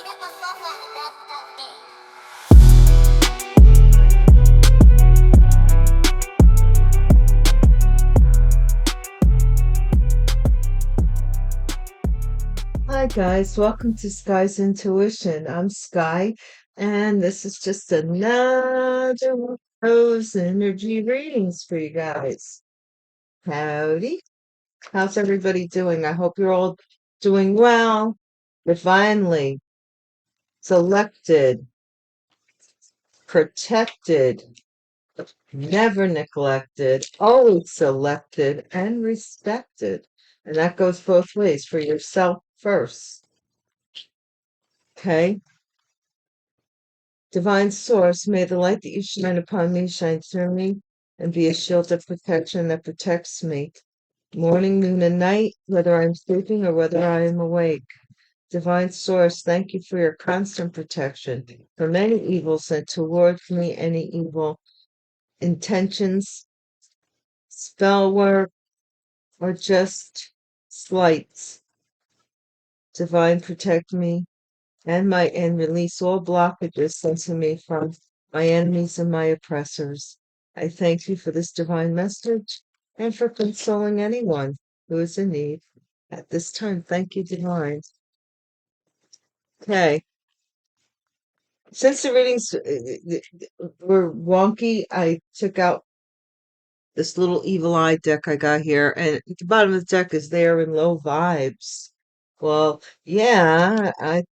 Hi guys, welcome to Sky's Intuition. I'm Sky, and this is just another one of those energy readings for you guys. Howdy. How's everybody doing? I hope you're all doing well, divinely selected, protected, never neglected, always selected, and respected. And that goes both ways for yourself first. Okay? Divine Source, may the light that you shine upon me shine through me and be a shield of protection that protects me, morning, noon, and night, whether I'm sleeping or whether I am awake. Divine Source, thank you for your constant protection from any evil sent towards me, any evil intentions, spell work, or just slights. Divine, protect me and release all blockages sent to me from my enemies and my oppressors. I thank you for this divine message and for consoling anyone who is in need at this time. Thank you, divine. Okay. Since the readings were wonky, I took out this little evil eye deck I got here, and at the bottom of the deck is there in low vibes. Well, yeah. I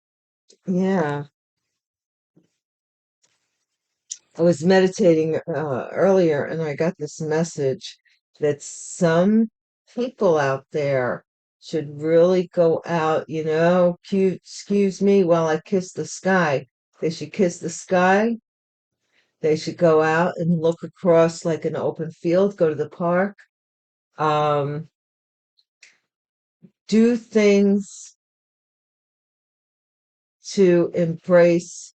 was meditating earlier and I got this message that some people out there should really go out, excuse me while I kiss the sky. They should kiss the sky. They should go out and look across like an open field, go to the park, um, do things to embrace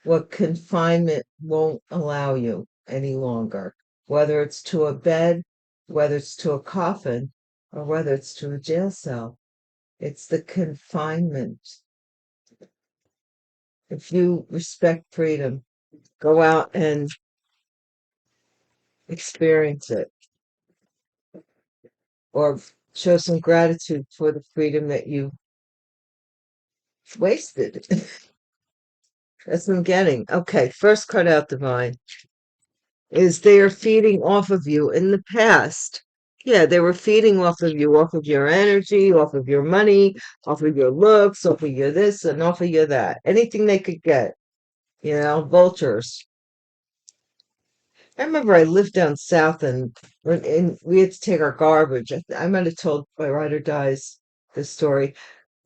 what confinement won't allow you any longer, whether it's to a bed, whether it's to a coffin, or whether it's to a jail cell. It's the confinement. If you respect freedom, go out and experience it, or show some gratitude for the freedom that you wasted. That's what I'm getting. Okay, first card out, divine, is they are feeding off of you in the past. Yeah, they were feeding off of you, off of your energy, off of your money, off of your looks, off of your this and off of your that. Anything they could get, vultures. I remember I lived down south and we had to take our garbage. I might have told my Ride or Dies this story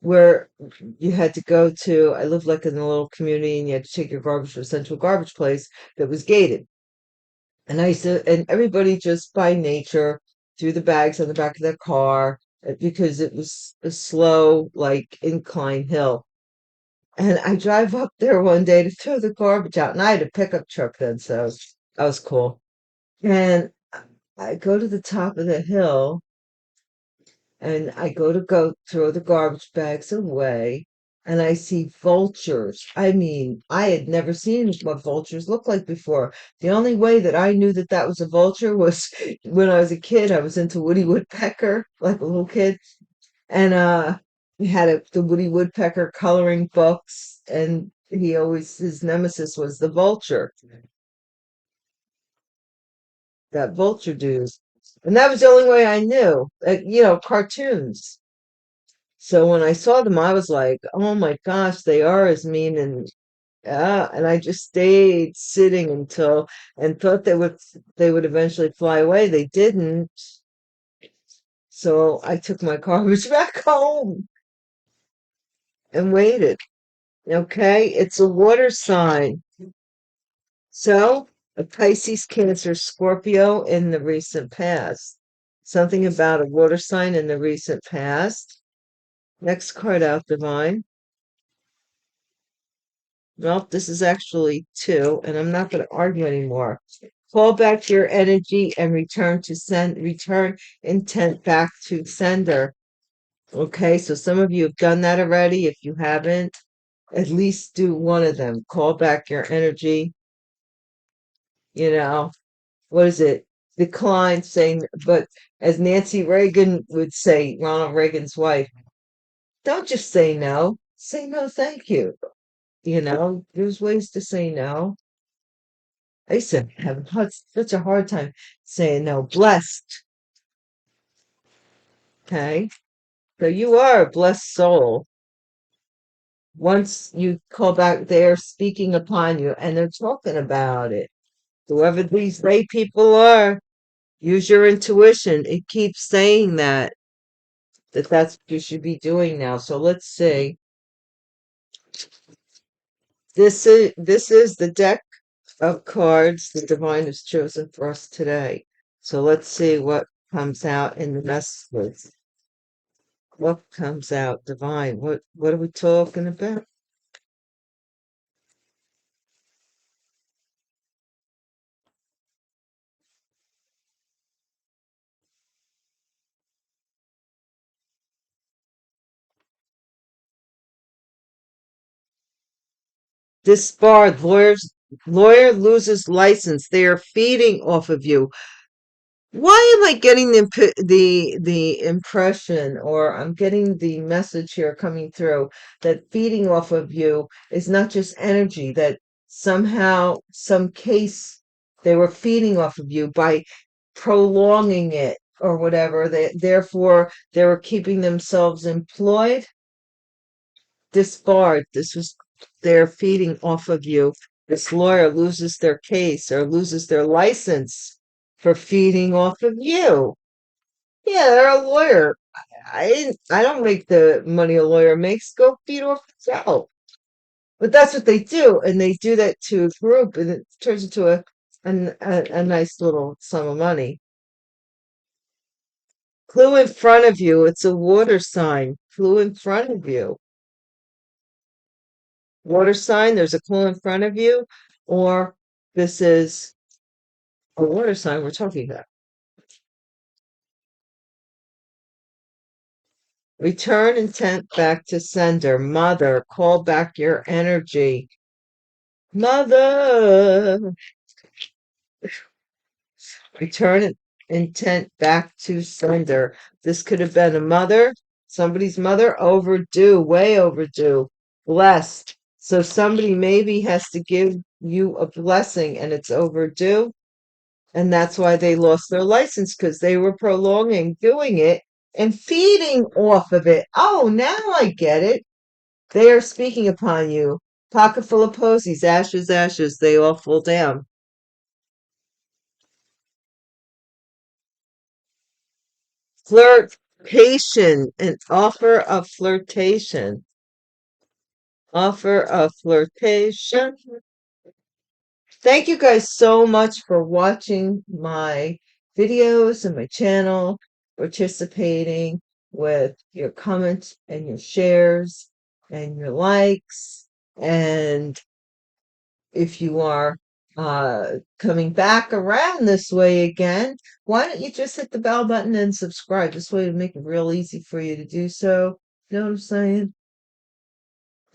where you had to go to, I lived like in a little community and you had to take your garbage to a central garbage place that was gated. And and everybody just by nature threw the bags on the back of their car because it was a slow, like incline hill. And I drive up there one day to throw the garbage out, and I had a pickup truck then, so that was cool. And I go to the top of the hill and I go throw the garbage bags away and I see vultures. I mean, I had never seen what vultures look like before. The only way that I knew that that was a vulture was when I was a kid. I was into Woody Woodpecker, like a little kid, and we had the Woody Woodpecker coloring books, and his nemesis was the vulture, that vulture dude. And that was the only way I knew, cartoons. So when I saw them, I was like, "Oh my gosh, they are as mean." And I just stayed sitting and thought they would eventually fly away. They didn't. So I took my garbage back home and waited. Okay, it's a water sign. So a Pisces, Cancer, Scorpio in the recent past. Something about a water sign in the recent past. Next card out, divine. Well, this is actually two, and I'm not going to argue anymore. Call back your energy and return intent back to sender. Okay, so some of you have done that already. If you haven't, At least do one of them. Call back your energy, you know. What is it? Decline saying, but as Nancy Reagan would say, Ronald Reagan's wife, don't just say no. Say no, thank you. There's ways to say no. I used to have such a hard time saying no. Blessed. Okay. So you are a blessed soul. Once you call back, they're speaking upon you and they're talking about it. Whoever these lay people are, use your intuition. It keeps saying that's what you should be doing now. So let's see. This is the deck of cards the divine has chosen for us today. So let's see what comes out in the messages. What comes out divine? What are we talking about? Disbarred. Lawyer loses license. They are feeding off of you. Why am I getting the impression, or I'm getting the message here coming through, that feeding off of you is not just energy, that somehow, some case, they were feeding off of you by prolonging it or whatever. Therefore, they were keeping themselves employed. Disbarred. They're feeding off of you. This lawyer loses their case or loses their license for feeding off of you. Yeah, they're a lawyer. I don't make the money a lawyer makes. Go feed off yourself. But that's what they do, and they do that to a group, and it turns into a nice little sum of money. Clue in front of you. It's a water sign. Clue in front of you. Water sign. There's a clue in front of you, or this is a water sign we're talking about. Return intent back to sender. Mother, call back your energy. Mother, return intent back to sender. This could have been a mother, somebody's mother, overdue, way overdue, blessed. So somebody maybe has to give you a blessing and it's overdue. And that's why they lost their license, because they were prolonging doing it and feeding off of it. Oh, now I get it. They are speaking upon you. Pocket full of posies, ashes, ashes, they all fall down. Flirtation, an offer of flirtation. Offer of flirtation. Thank you guys so much for watching my videos and my channel, participating with your comments and your shares and your likes. And if you are coming back around this way again, why don't you just hit the bell button and subscribe? This way it'll make it real easy for you to do so. You know what I'm saying?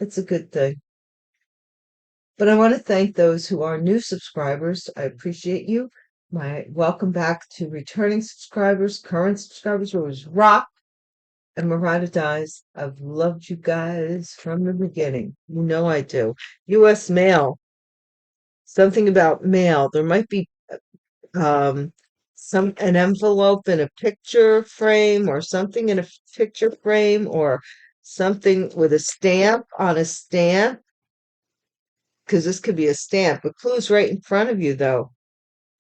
It's a good thing. But I want to thank those who are new subscribers. I appreciate you. My welcome back to returning subscribers, current subscribers, who was Rock and Marada Dies. I've loved you guys from the beginning. You know I do. U.S. mail. Something about mail. There might be an envelope in a picture frame, or something in a picture frame, or something with a stamp on a stamp, because this could be a stamp. But clue's right in front of you, though.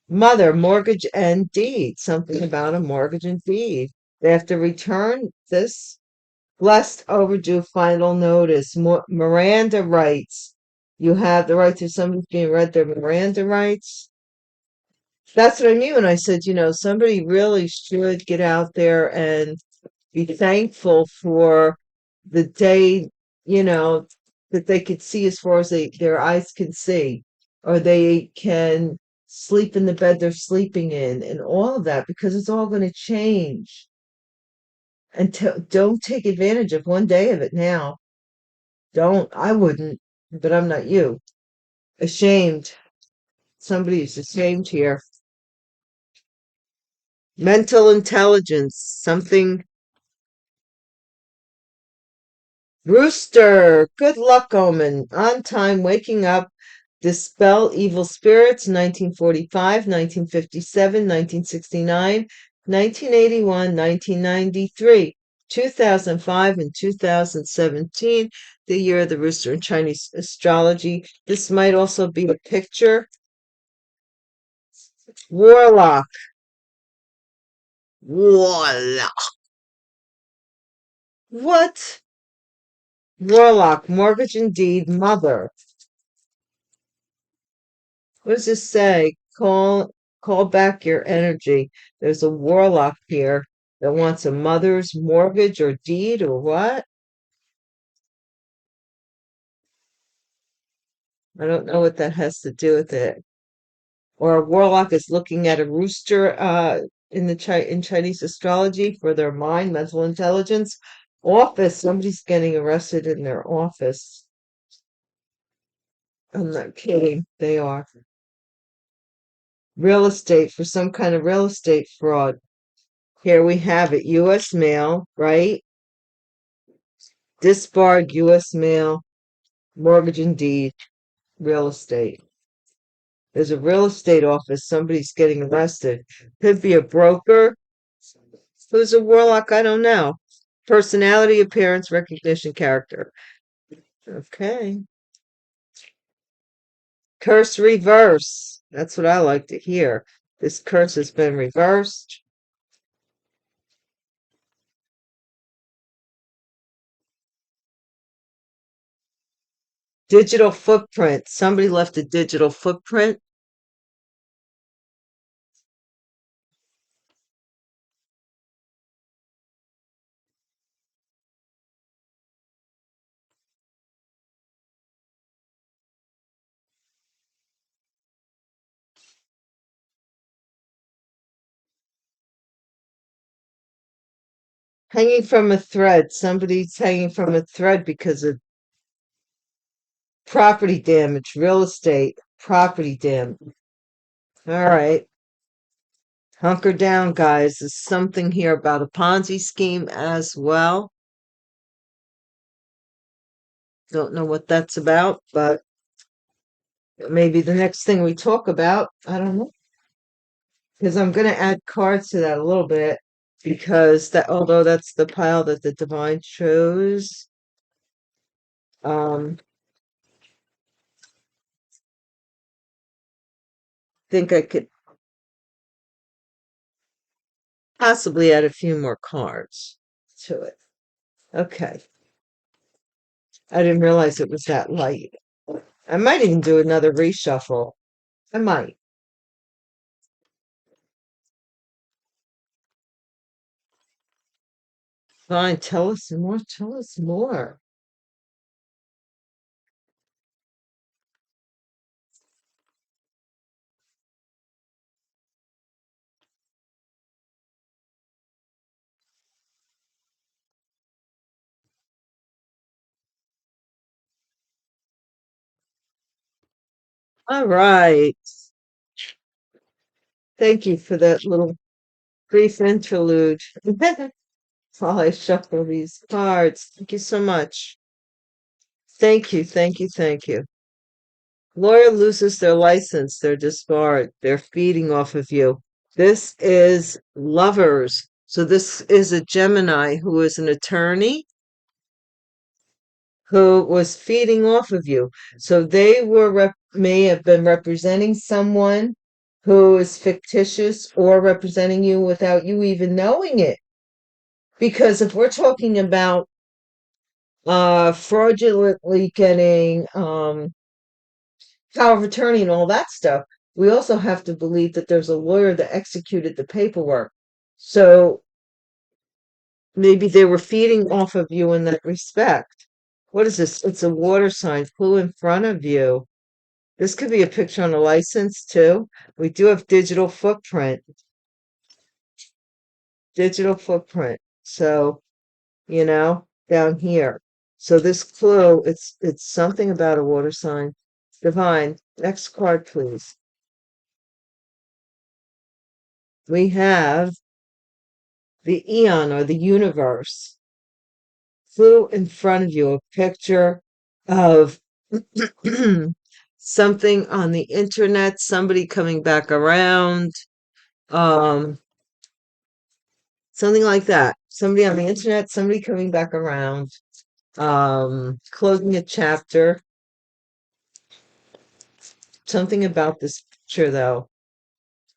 Mother, mortgage and deed. Something about a mortgage and deed. They have to return this. Blessed, overdue, final notice. Miranda rights. You have the right to somebody's being read their Miranda rights. That's what I mean when I said, somebody really should get out there and be thankful for the day, you know, that they could see as far as their eyes can see, or they can sleep in the bed they're sleeping in, and all of that, because it's all going to change. And don't take advantage of one day of it now. Don't. I wouldn't, but I'm not you. Ashamed. Somebody's ashamed here. Mental intelligence. Something. Rooster. Good luck omen. On time, waking up. Dispel evil spirits. 1945, 1957, 1969, 1981, 1993, 2005, and 2017. The year of the rooster in Chinese astrology. This might also be a picture. Warlock. Warlock. What? Warlock, mortgage and deed, mother. What does this say? Call back your energy. There's a warlock here that wants a mother's mortgage or deed or what? I don't know what that has to do with it. Or a warlock is looking at a rooster in in Chinese astrology for their mind, mental intelligence. Office, somebody's getting arrested in their office. I'm not kidding. They are. Real estate for some kind of real estate fraud. Here we have it. U.S. mail, right? Disbarred U.S. mail, mortgage and deed, real estate. There's a real estate office. Somebody's getting arrested. Could be a broker. Who's a warlock? I don't know. Personality, appearance, recognition, character. Okay. Curse reverse. That's what I like to hear. This curse has been reversed. Digital footprint. Somebody left a digital footprint. Hanging from a thread. Somebody's hanging from a thread because of property damage, real estate, property damage. All right. Hunker down, guys. There's something here about a Ponzi scheme as well. Don't know what that's about, but maybe the next thing we talk about. I don't know. Because I'm going to add cards to that a little bit. Because that, although that's the pile that the divine chose, think I could possibly add a few more cards to it. Okay. I didn't realize it was that light. I might even do another reshuffle. I might. Fine, tell us more. Tell us more. All right. Thank you for that little brief interlude while I shuffle these cards. Thank you so much. Thank you, thank you, thank you. Lawyer loses their license. They're disbarred. They're feeding off of you. This is lovers. So this is a Gemini who is an attorney who was feeding off of you. So they may have been representing someone who is fictitious or representing you without you even knowing it. Because if we're talking about fraudulently getting power of attorney and all that stuff, we also have to believe that there's a lawyer that executed the paperwork. So maybe they were feeding off of you in that respect. What is this? It's a water sign. Clue in front of you. This could be a picture on a license too. We do have digital footprint. Digital footprint. So, down here. So this clue, it's something about a water sign. Divine. Next card, please. We have the eon or the universe. Flew in front of you a picture of something on the internet, somebody coming back around, um, something like that. Somebody on the internet, somebody coming back around, closing a chapter. Something about this picture, though,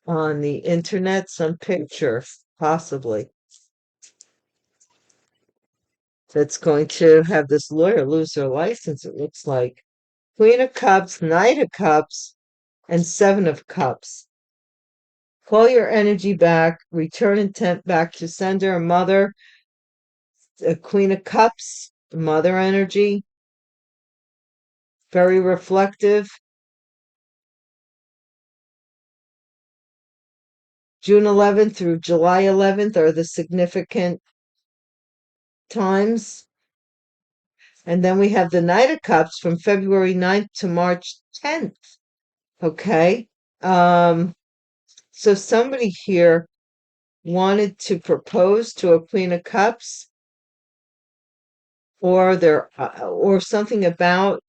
on the internet, some picture, possibly, that's going to have this lawyer lose their license, it looks like. Queen of Cups, Knight of Cups, and Seven of Cups. Call your energy back, return intent back to sender, mother, Queen of Cups, mother energy, very reflective. June 11th through July 11th are the significant times. And then we have the Knight of Cups from February 9th to March 10th. Okay. So somebody here wanted to propose to a Queen of Cups, or or something about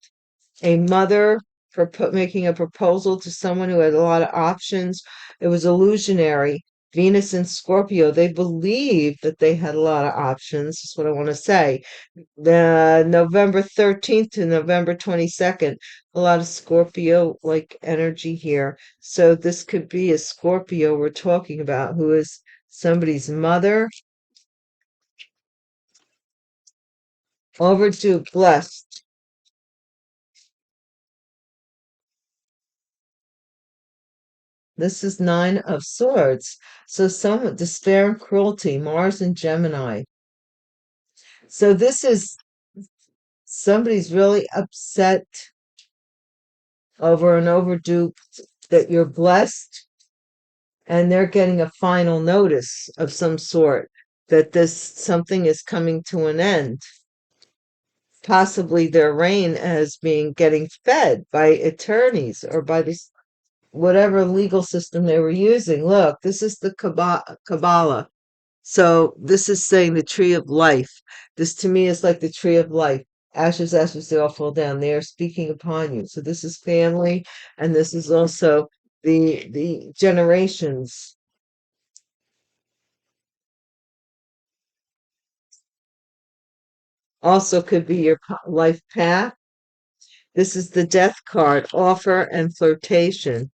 a mother for making a proposal to someone who had a lot of options. It was illusionary. Venus and Scorpio, they believed that they had a lot of options. That's what I want to say. The November 13th to November 22nd, a lot of Scorpio like energy here. So this could be a Scorpio we're talking about who is somebody's mother. Overdue, blessed. This is Nine of Swords. So some despair and cruelty, Mars and Gemini. So this is somebody's really upset over an overdue, that you're blessed, and they're getting a final notice of some sort that this something is coming to an end. Possibly their reign as being getting fed by attorneys or by this whatever legal system they were using. Look, this is the Kabbalah. So this is saying the tree of life. This to me is like the tree of life. Ashes, ashes, they all fall down. They are speaking upon you. So this is family, and this is also the generations. Also could be your life path. This is the death card, offer and flirtation.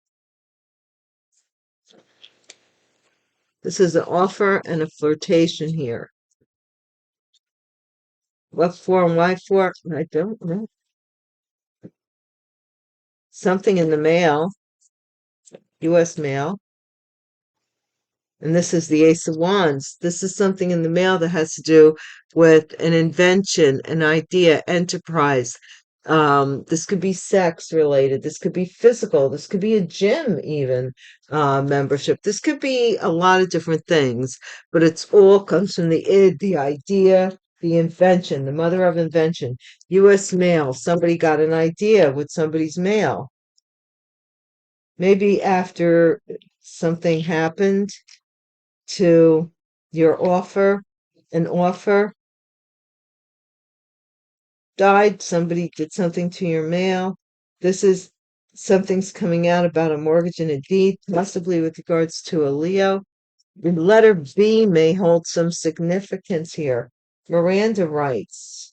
This is an offer and a flirtation here. What for and why for? I don't know. Something in the mail, U.S. mail. And this is the Ace of Wands. This is something in the mail that has to do with an invention, an idea, enterprise. This could be sex related. This could be physical. This could be a gym even, membership. This could be a lot of different things, but it's all comes from the id, the idea, the invention, the mother of invention. U.S. mail. Somebody got an idea with somebody's mail. Maybe after something happened to your offer, an offer died, somebody did something to your mail. This is something's coming out about a mortgage and a deed, possibly with regards to a Leo. The letter B may hold some significance here. Miranda writes,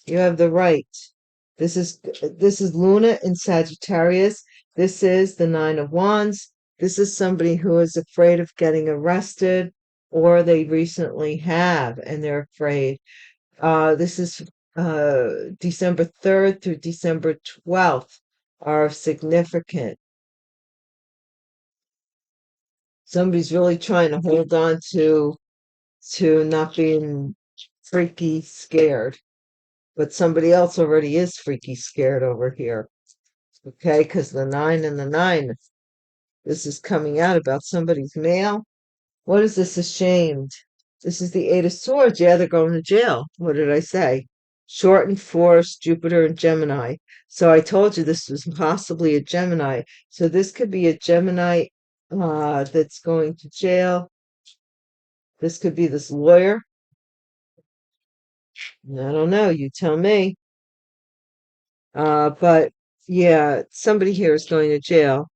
you have the right. This is Luna in Sagittarius. This is the Nine of Wands. This is somebody who is afraid of getting arrested, or they recently have, and they're afraid. This is December 3rd through December 12th are significant. Somebody's really trying to hold on to not being freaky scared, but somebody else already is freaky scared over here. Okay, because the 9 and the 9, this is coming out about somebody's mail. What is this ashamed? This is the Eight of Swords. Yeah, they're going to jail. What did I say? Short and force, Jupiter and Gemini. So I told you this was possibly a Gemini. So this could be a Gemini that's going to jail. This could be this lawyer. I don't know. You tell me. But yeah, somebody here is going to jail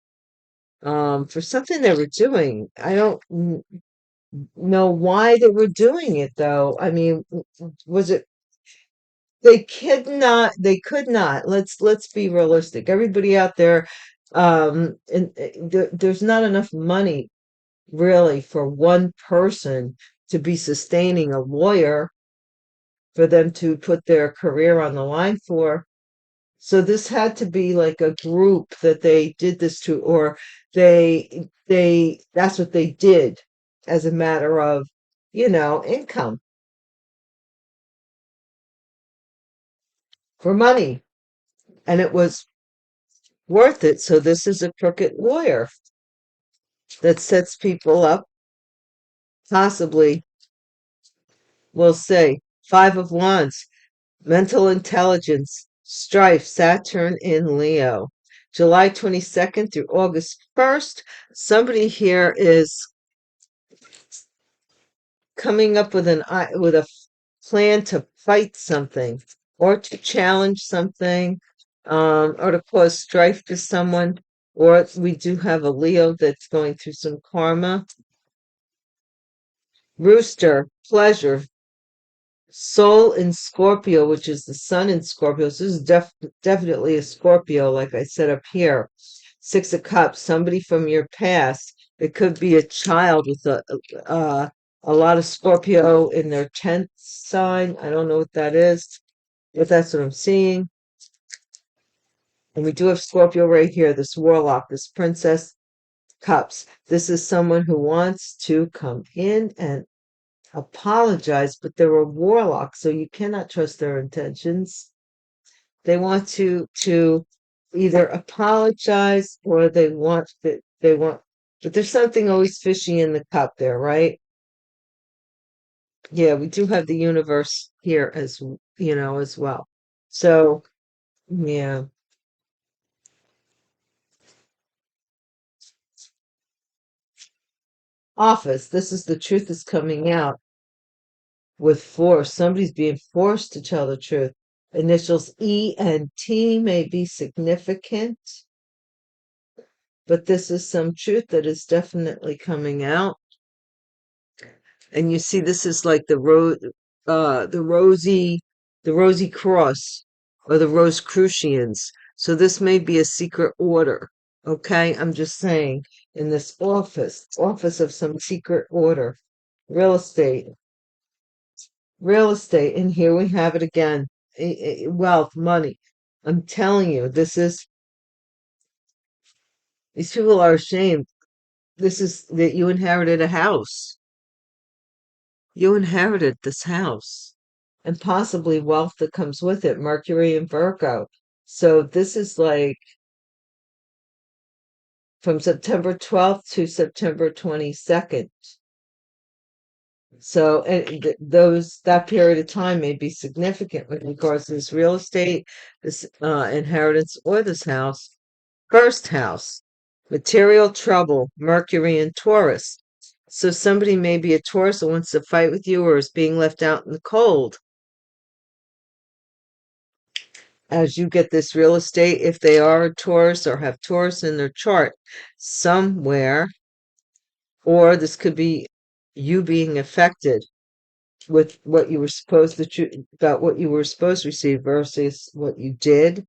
for something they were doing. I don't know why they were doing it, though. I mean, was it they could not. Let's be realistic. Everybody out there, there's not enough money really for one person to be sustaining a lawyer for them to put their career on the line for. So this had to be like a group that they did this to, or that's what they did as a matter of, income for money. And it was worth it. So this is a crooked lawyer that sets people up, possibly, we'll say, Five of Wands, mental intelligence, strife, Saturn in Leo. July 22nd through August 1st, somebody here is coming up with a plan to fight something or to challenge something, or to cause strife to someone. Or we do have a Leo that's going through some karma. Rooster, pleasure, Soul in Scorpio, which is the sun in Scorpio. So this is definitely a Scorpio, like I said up here. Six of Cups, somebody from your past. It could be a child with a lot of Scorpio in their 10th sign. I don't know what that is, but that's what I'm seeing. And we do have Scorpio right here, this warlock, this Princess Cups. This is someone who wants to come in and apologize, but they're a warlock, so you cannot trust their intentions. They want to either apologize or but there's something always fishy in the cup there, right? Yeah, we do have the universe here as well. So yeah. Office, this is the truth is coming out with force. Somebody's being forced to tell the truth. Initials E and T may be significant, but this is some truth that is definitely coming out. And you see, this is like the rosy cross, or the Rosicrucians. So this may be a secret order. Okay, I'm just saying, in this office of some secret order, real estate, and here we have it again. Wealth, money. I'm telling you, these people are ashamed. This is that you inherited a house. You inherited this house, and possibly wealth that comes with it, Mercury and Virgo. So this is like from September 12th to September 22nd. So and that period of time may be significant with regards to this real estate, this inheritance, or this house. First house, material trouble, Mercury and Taurus. So somebody may be a Taurus that wants to fight with you or is being left out in the cold as you get this real estate, if they are a Taurus or have Taurus in their chart somewhere. Or this could be you being affected with what you were supposed about what you were supposed to receive versus what you did.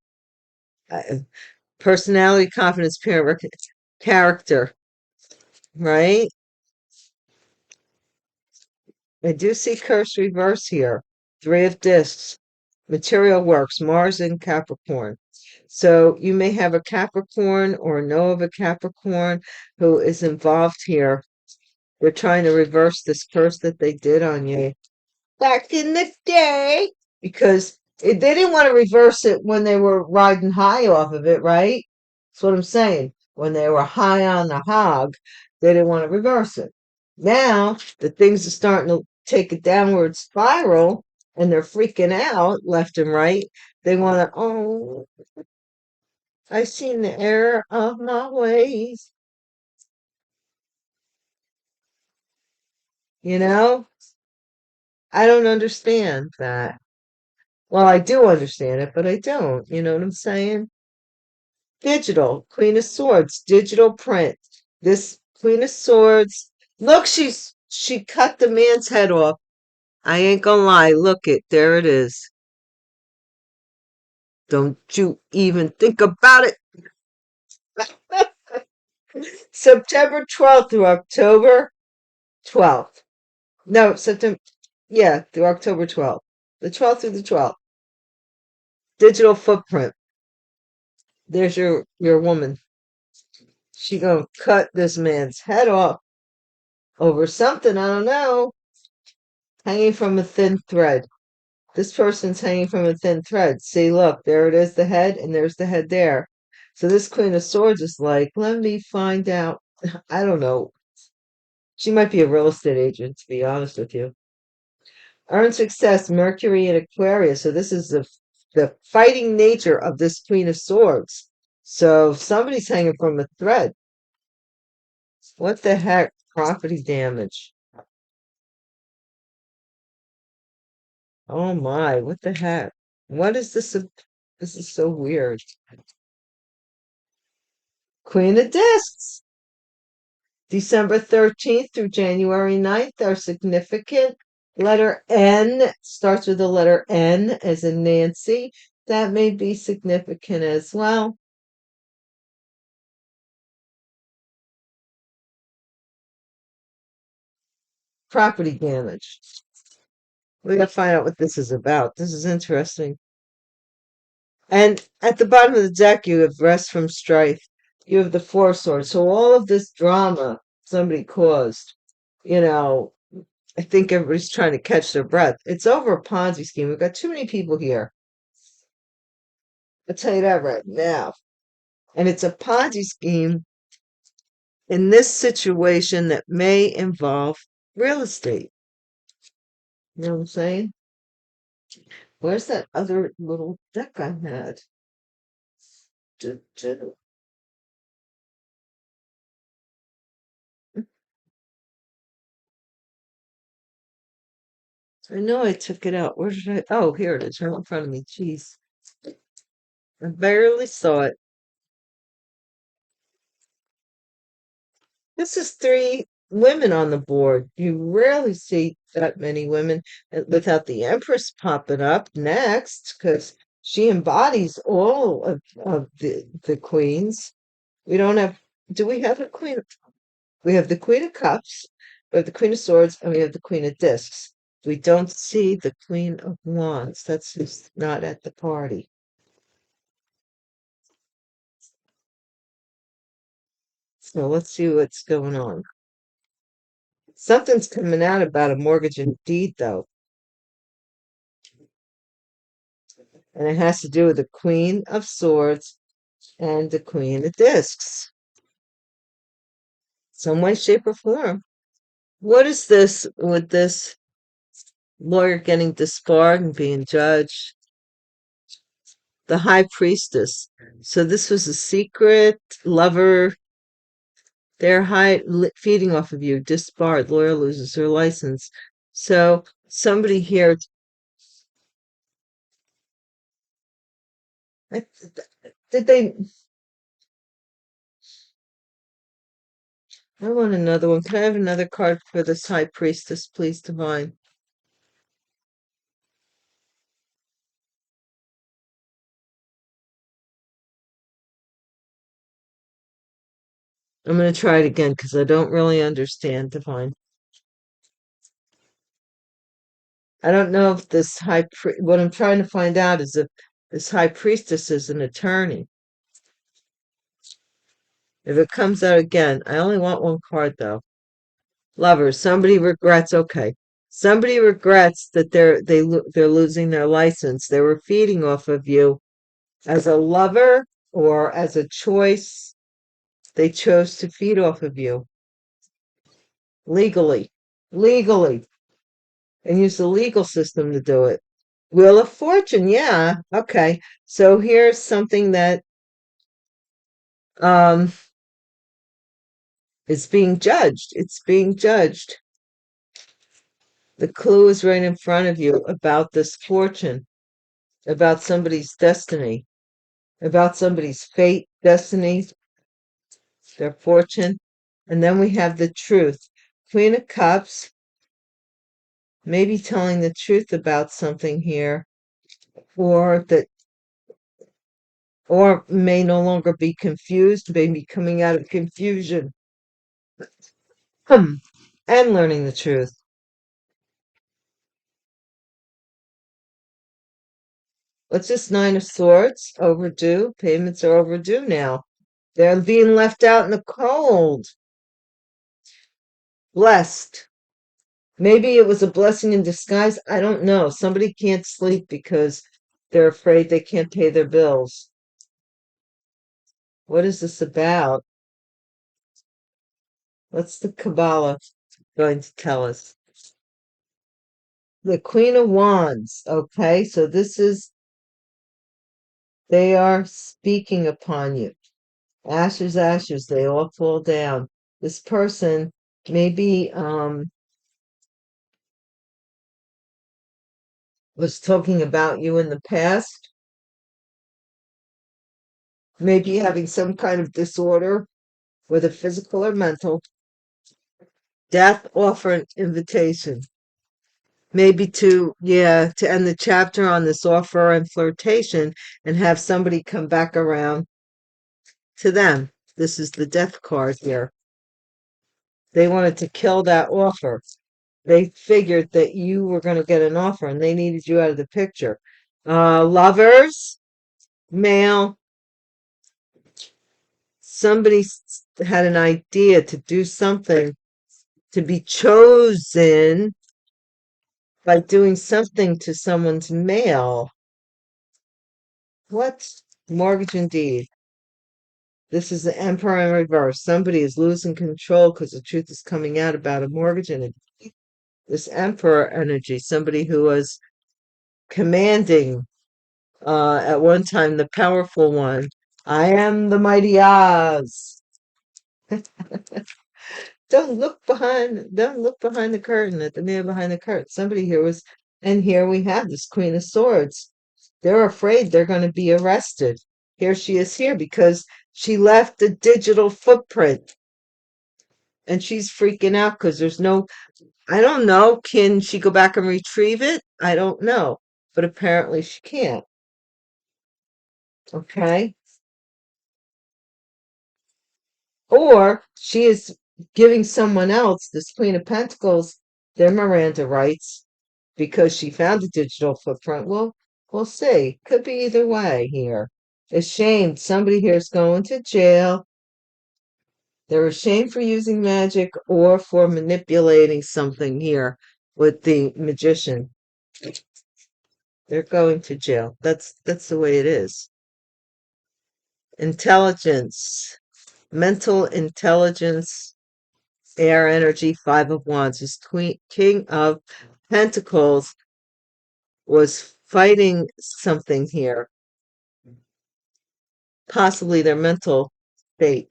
Personality, confidence, character, right? I do see curse reverse here. Three of discs, material works, Mars in Capricorn. So you may have a Capricorn or know of a Capricorn who is involved here. They're trying to reverse this curse that they did on you back in the day, because they didn't want to reverse it when they were riding high off of it, right? That's what I'm saying. When they were high on the hog, they didn't want to reverse it. Now that things are starting to take a downward spiral and they're freaking out left and right. They want to, oh, I've seen the error of my ways, you know? I don't understand that. Well, I do understand it, but I don't. You know what I'm saying? Digital, Queen of Swords, digital print. This Queen of Swords. Look, she cut the man's head off. I ain't gonna lie. Look it, there it is. Don't you even think about it. September 12th through October 12th. No, September. Yeah, through October 12th. The 12th through the 12th. Digital footprint. There's your woman. She gonna cut this man's head off over something, I don't know, hanging from a thin thread. This person's hanging from a thin thread. See, look, there it is, the head, and there's the head there. So this Queen of Swords is like, let me find out. I don't know. She might be a real estate agent, to be honest with you. Earn success, Mercury and Aquarius. So this is the fighting nature of this Queen of Swords. So somebody's hanging from a thread. What the heck? Property damage. Oh my, what the heck? What is this? This is so weird. Queen of Discs. December 13th through January 9th are significant. Letter N starts with the letter N as in Nancy. That may be significant as well. Property damage. We gotta find out what this is about. This is interesting. And at the bottom of the deck, you have rest from strife. You have the Four of Swords. So all of this drama somebody caused, you know, I think everybody's trying to catch their breath. It's over a Ponzi scheme. We've got too many people here. I'll tell you that right now. And it's a Ponzi scheme in this situation that may involve real estate. You know what I'm saying? Where's that other little deck I had? I know I took it out. Where did I? Oh, here it is, right in front of me. Jeez. I barely saw it. This is three women on the board. You rarely see that many women without the Empress popping up next, because she embodies all of the queens. We don't have, do we have a queen? We have the Queen of Cups, we have the Queen of Swords, and we have the Queen of Discs. We don't see the Queen of Wands. That's who's not at the party. So let's see what's going on. Something's coming out about a mortgage and deed, though. And it has to do with the Queen of Swords and the Queen of Discs. Some way, shape, or form. What is this with this lawyer getting disbarred and being judged? The High Priestess. So this was a secret lover. They're feeding off of you, disbarred. Lawyer loses her license. So somebody here. Did they? I want another one. Can I have another card for this High Priestess, please, Divine? I'm going to try it again because I don't really understand, Divine. I don't know if this what I'm trying to find out is if this High Priestess is an attorney. If it comes out again, I only want one card though. Lovers, somebody regrets. Okay, somebody regrets that they're losing their license. They were feeding off of you as a lover or as a choice. They chose to feed off of you legally. Legally. and use the legal system to do it. Wheel of Fortune, yeah. Okay. So here's something that um is being judged. It's being judged. The clue is right in front of you about this fortune, about somebody's destiny, about somebody's fate, destiny, their fortune. And then we have the truth. Queen of Cups, maybe telling the truth about something here, or that, or may no longer be confused, may be coming out of confusion. And learning the truth. What's this Nine of Swords? Overdue. Payments are overdue now. They're being left out in the cold. Blessed. Maybe it was a blessing in disguise. I don't know. Somebody can't sleep because they're afraid they can't pay their bills. What is this about? What's the Kabbalah going to tell us? The Queen of Wands. Okay, so this is, they are speaking upon you. Ashes, ashes, they all fall down. This person maybe was talking about you in the past, maybe having some kind of disorder, whether physical or mental. Death, offer an invitation. Maybe to, yeah, to end the chapter on this offer and flirtation and have somebody come back around to them. This is the death card here. They wanted to kill that offer. They figured that you were going to get an offer and they needed you out of the picture. Lovers, male, somebody had an idea to do something, to be chosen by doing something to someone's mail. What? Mortgage and deed. This is the Emperor in reverse. Somebody is losing control because the truth is coming out about a mortgage and a deed. This Emperor energy, somebody who was commanding at one time, the powerful one. I am the mighty Oz. Don't look behind the curtain at the man behind the curtain. Somebody here was, and here we have this Queen of Swords. They're afraid they're going to be arrested. Here she is here because she left a digital footprint and she's freaking out because there's no, I don't know, can she go back and retrieve it? I don't know, but apparently she can't. Okay. Or she is giving someone else, this Queen of Pentacles, their Miranda rights because she found a digital footprint. Well, we'll see. Could be either way here. Ashamed. Somebody here is going to jail. They're ashamed for using magic or for manipulating something here with the magician. They're going to jail. That's the way it is. Intelligence. Mental intelligence. Air energy, Five of Wands. This King of Pentacles was fighting something here, possibly their mental state.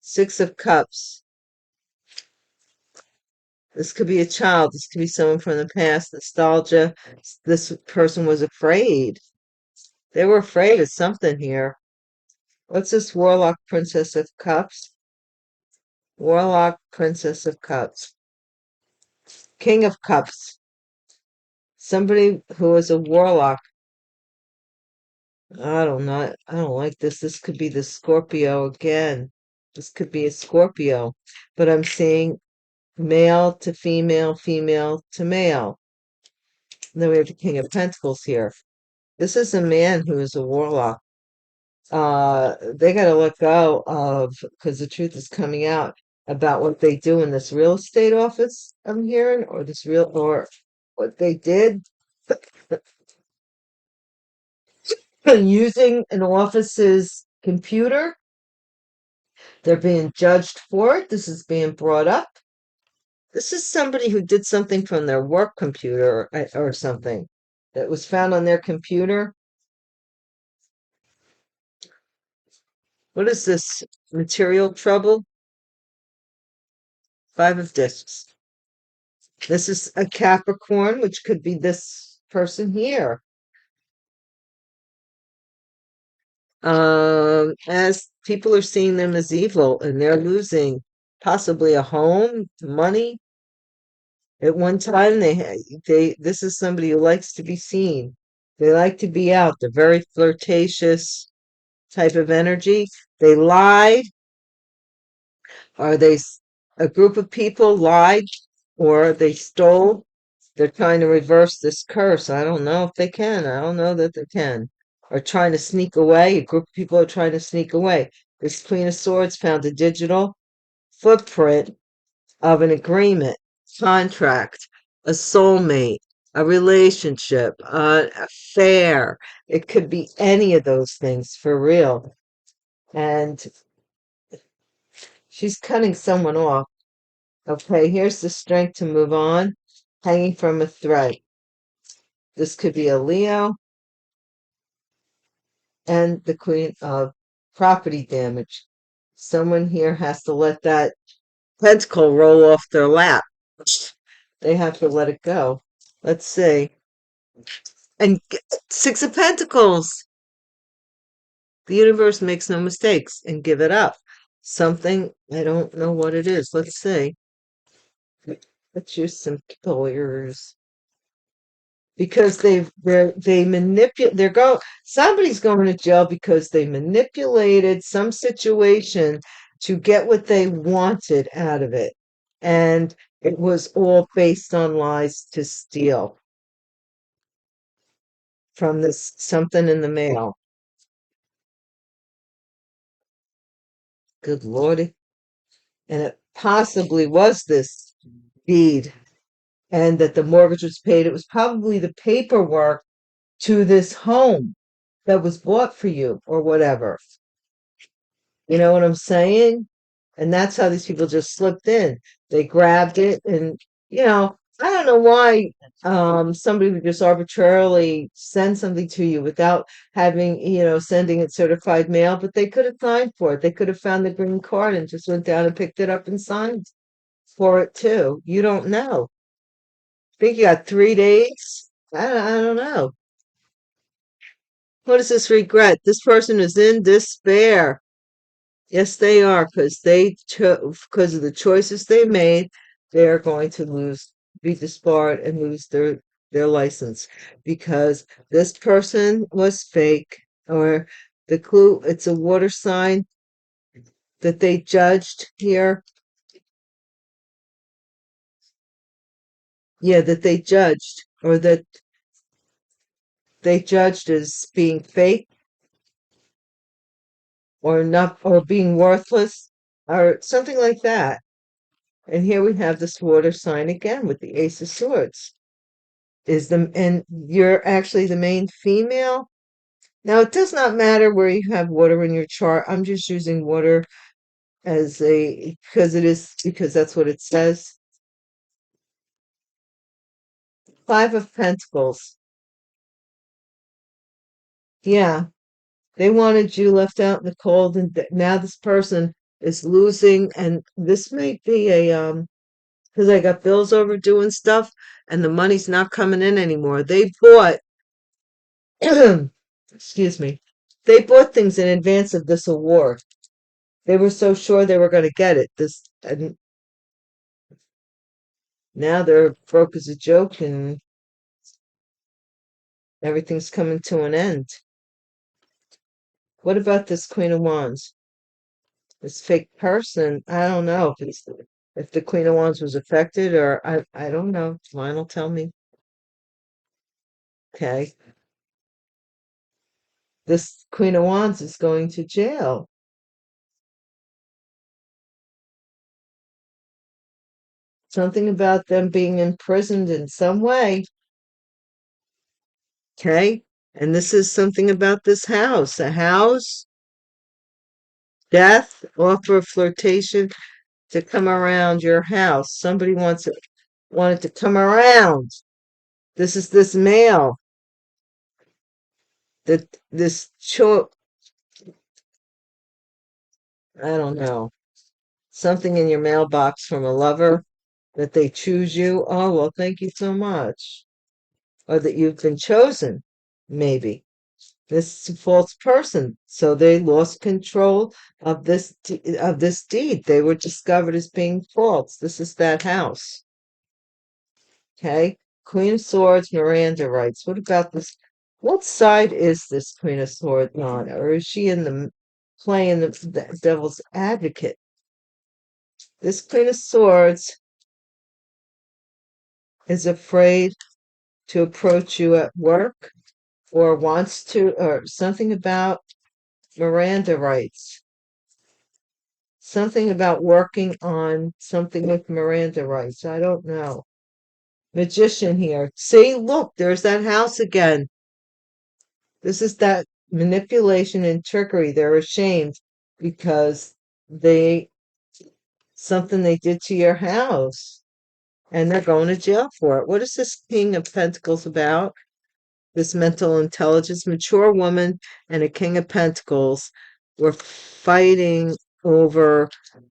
Six of Cups. This could be a child. This could be someone from the past. Nostalgia. This person was afraid. They were afraid of something here. What's this Warlock, Princess of Cups? Warlock, Princess of Cups. King of Cups. Somebody who is a warlock. I don't know. I don't like this. This could be the Scorpio again. This could be a Scorpio. But I'm seeing male to female, female to male. And then we have the King of Pentacles here. This is a man who is a warlock. They got to let go of, because the truth is coming out about what they do in this real estate office I'm hearing, or this real, or what they did using an office's computer. They're being judged for it. This is being brought up. This is somebody who did something from their work computer or something that was found on their computer. What is this? Material trouble? Five of discs. This is a Capricorn, which could be this person here. As people are seeing them as evil and they're losing possibly a home, money. At one time, this is somebody who likes to be seen. They like to be out. They're very flirtatious type of energy. They lied. Are they a group of people lied or they stole? They're trying to reverse this curse. I don't know if they can. I don't know that they can. Or trying to sneak away. A group of people are trying to sneak away. This Queen of Swords found a digital footprint of an agreement, contract, a soulmate, a relationship, an affair. It could be any of those things for real. And she's cutting someone off. Okay, here's the strength to move on, hanging from a thread. This could be a Leo and the Queen of property damage. Someone here has to let that pentacle roll off their lap. They have to let it go. Let's see. And Six of Pentacles. The universe makes no mistakes and give it up. Something, I don't know what it is. Let's see. Let's use some pillars. Because they manipulate, somebody's going to jail because they manipulated some situation to get what they wanted out of it. And it was all based on lies to steal from this something in the mail. Good Lordy. And it possibly was this deed and that the mortgage was paid. It was probably the paperwork to this home that was bought for you or whatever. You know what I'm saying? And that's how these people just slipped in. They grabbed it and, I don't know why somebody would just arbitrarily send something to you without having, sending it certified mail, but they could have signed for it. They could have found the green card and just went down and picked it up and signed for it too. You don't know. I think you got 3 days. I don't know. What is this regret? This person is in despair. Yes, they are, because of the choices they made, they are going to be disbarred and lose their license because this person was fake, or the clue, it's a water sign that they judged here. Yeah, that they judged, or that they judged as being fake or not, or being worthless, or something like that. And here we have this water sign again with the Ace of Swords. And you're actually the main female. Now, it does not matter where you have water in your chart. I'm just using water because that's what it says. Five of Pentacles. Yeah, they wanted you left out in the cold, and now this person is losing, and this may be because I got bills overdue and stuff, and the money's not coming in anymore. They bought, excuse me, they bought things in advance of this award. They were so sure they were going to get it. And now they're broke as a joke, and everything's coming to an end. What about this Queen of Wands? This fake person? I don't know if the Queen of Wands was affected, or I don't know. Mine will tell me. Okay, this Queen of Wands is going to jail. Something about them being imprisoned in some way. Okay, and this is something about this house. A house, death, offer of flirtation. to come around your house. Somebody wanted to come around. This is this male that I don't know, something in your mailbox from a lover that they choose you. Oh, well, thank you so much. Or that you've been chosen, maybe. This is a false person. So they lost control of this deed. They were discovered as being false. This is that house. Okay. Queen of Swords, Miranda writes. What about this? What side is this Queen of Swords on? Or is she playing the devil's advocate? This Queen of Swords is afraid to approach you at work or wants to, or something about Miranda writes. Something about working on something with Miranda rights. I don't know. Magician here. See, look, there's that house again. This is that manipulation and trickery. They're ashamed because something they did to your house and they're going to jail for it. What is this King of Pentacles about? This mental intelligence, mature woman and a King of Pentacles were fighting over,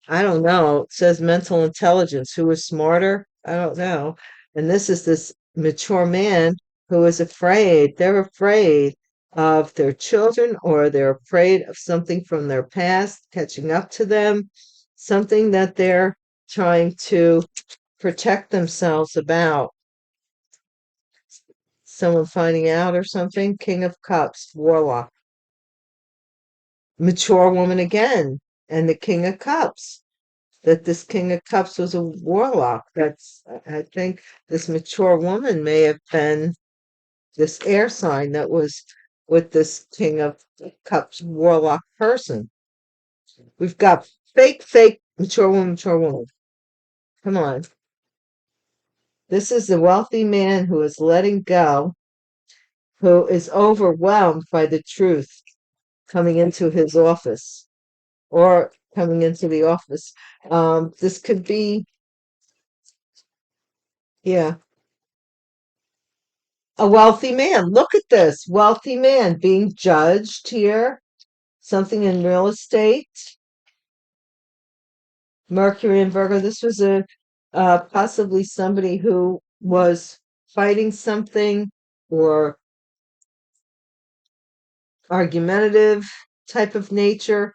I don't know, it says mental intelligence. Who is smarter? I don't know. And this is this mature man who is afraid. They're afraid of their children, or they're afraid of something from their past catching up to them, something that they're trying to protect themselves about. Someone finding out or something. King of Cups, Warlock. Mature woman again, and the King of Cups. That this King of Cups was a warlock. I think this mature woman may have been this air sign that was with this King of Cups warlock person. We've got fake, mature woman, mature woman. Come on. This is the wealthy man who is letting go, who is overwhelmed by the truth coming into his office or coming into the office. This could be, yeah, a wealthy man. Look at this wealthy man being judged here. Something in real estate. Mercury and Virgo. This was possibly somebody who was fighting something or argumentative type of nature.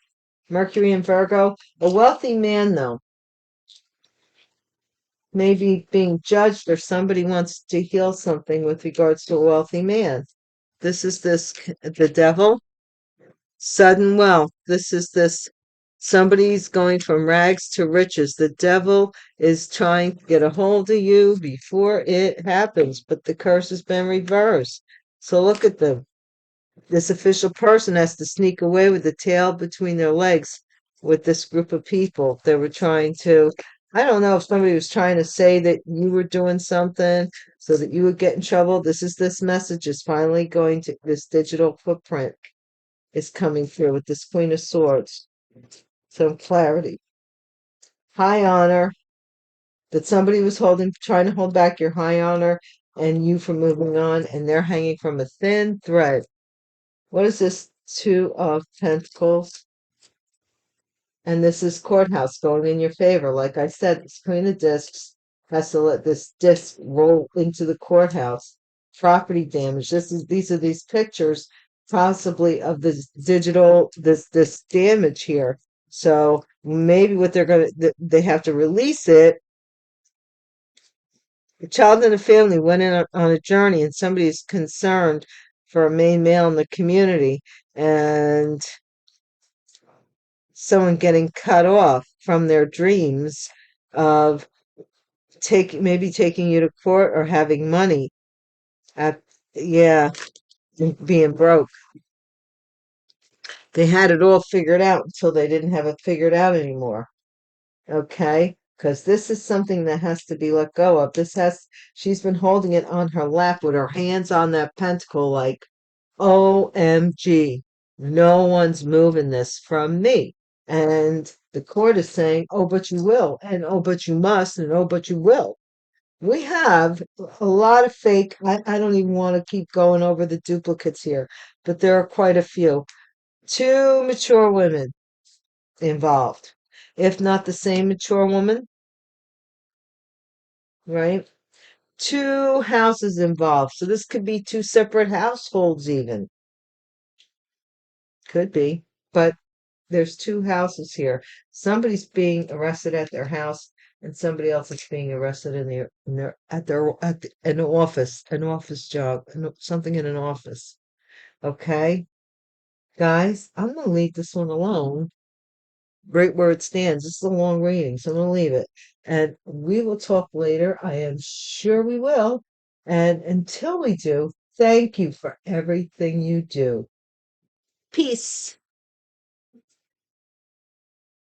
Mercury and Virgo. A wealthy man, though, maybe being judged, or somebody wants to heal something with regards to a wealthy man. This is the devil. Sudden wealth. This is this somebody's going from rags to riches. The devil is trying to get a hold of you before it happens, but the curse has been reversed. So look at them. This official person has to sneak away with the tail between their legs with this group of people. They were trying to, I don't know if somebody was trying to say that you were doing something so that you would get in trouble. This message is finally going to, this digital footprint is coming through with this Queen of Swords. Some clarity. High honor. That somebody was trying to hold back your high honor and you from moving on, and they're hanging from a thin thread. What is this? Two of Pentacles. And this is courthouse going in your favor. Like I said, this Queen of Discs has to let this disc roll into the courthouse. Property damage. These are these pictures possibly of this digital, this damage here. So maybe what they have to release it. A child in a family went in on a journey, and somebody is concerned for a main male in the community, and someone getting cut off from their dreams of maybe taking you to court or having money. Yeah, being broke. They had it all figured out until they didn't have it figured out anymore. Okay? Because this is something that has to be let go of. She's been holding it on her lap with her hands on that pentacle like, OMG, no one's moving this from me. And the court is saying, oh, but you will, and oh, but you must, and oh, but you will. We have a lot of fake. I don't even want to keep going over the duplicates here, but there are quite a few. Two mature women involved, if not the same mature woman, right? Two houses involved. So this could be two separate households, even. Could be. But there's two houses here. Somebody's being arrested at their house, and somebody else is being arrested in their an office job, something in an office. Okay, guys, I'm gonna leave this one alone. Right where it stands. This is a long reading, so I'm gonna leave it, and we will talk later. I am sure we will. And until we do, thank you for everything you do. Peace.